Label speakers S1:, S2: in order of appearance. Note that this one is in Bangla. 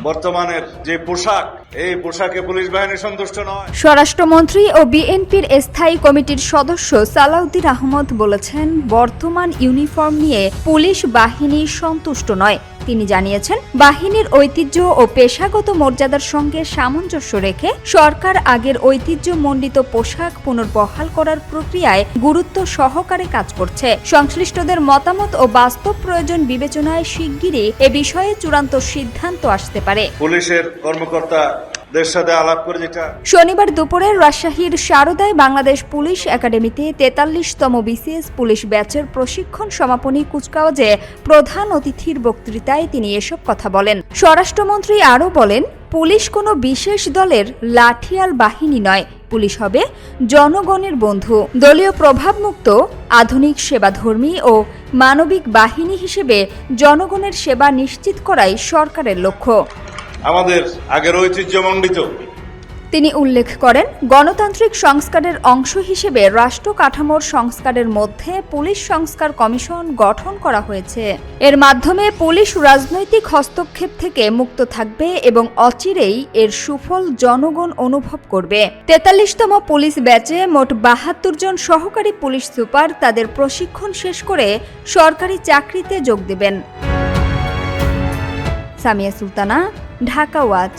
S1: বর্তমানের যে পোশাক, এই পোশাকে পুলিশ বাহিনী সন্তুষ্ট নয়।
S2: স্বরাষ্ট্রমন্ত্রী ও বিএনপির স্থায়ী কমিটির সদস্য সালাউদ্দিন আহমদ বলেছেন, বর্তমান ইউনিফর্ম নিয়ে পুলিশ বাহিনী সন্তুষ্ট নয়। তিনি জানিয়েছেন, বাহিনীর ঐতিহ্য ও পেশাগত মর্যাদার সঙ্গে সামঞ্জস্য রেখে সরকার আগের ঐতিহ্যমণ্ডিত পোশাক পুনর্বহাল করার প্রক্রিয়ায় গুরুত্ব সহকারে কাজ করছে। সংশ্লিষ্টদের মতামত ও বাস্তব প্রয়োজন বিবেচনায় শিগগিরই এ বিষয়ে চূড়ান্ত সিদ্ধান্ত আসতে পারে।
S1: পুলিশের কর্মকর্তা সাথে আলাপ করে
S2: শনিবার দুপুরে রাজশাহীর শারদায় বাংলাদেশ পুলিশ একাডেমিতে ৪৩তম বিসিএস পুলিশ ব্যাচের প্রশিক্ষণ সমাপনী কুচকাওয়াজে প্রধান অতিথির বক্তৃতায় তিনি এসব কথা বলেন। স্বরাষ্ট্রমন্ত্রী আরও বলেন, পুলিশ কোনো বিশেষ দলের লাঠিয়াল বাহিনী নয়, পুলিশ হবে জনগণের বন্ধু, দলীয় প্রভাবমুক্ত, আধুনিক সেবাধর্মী ও মানবিক বাহিনী হিসেবে জনগণের সেবা নিশ্চিত করাই সরকারের লক্ষ্য।
S1: আমাদের আগের ঐতিহ্যমণ্ডিত।
S2: তিনি উল্লেখ করেন, গণতান্ত্রিক সংস্কারের অংশ হিসেবে রাষ্ট্র কাঠামোর সংস্কারের মধ্যে পুলিশ সংস্কার কমিশন গঠন করা হয়েছে। এর মাধ্যমে পুলিশ রাজনৈতিক হস্তক্ষেপ থেকে মুক্ত থাকবে এবং অচিরেই এর সুফল জনগণ অনুভব করবে। ৪৩তম পুলিশ ব্যাচে মোট ৭২ জন সহকারী পুলিশ সুপার তাদের প্রশিক্ষণ শেষ করে সরকারি চাকরিতে যোগ দেবেন। সামিয়া সুলতানা, ঢাকা ওয়াচ।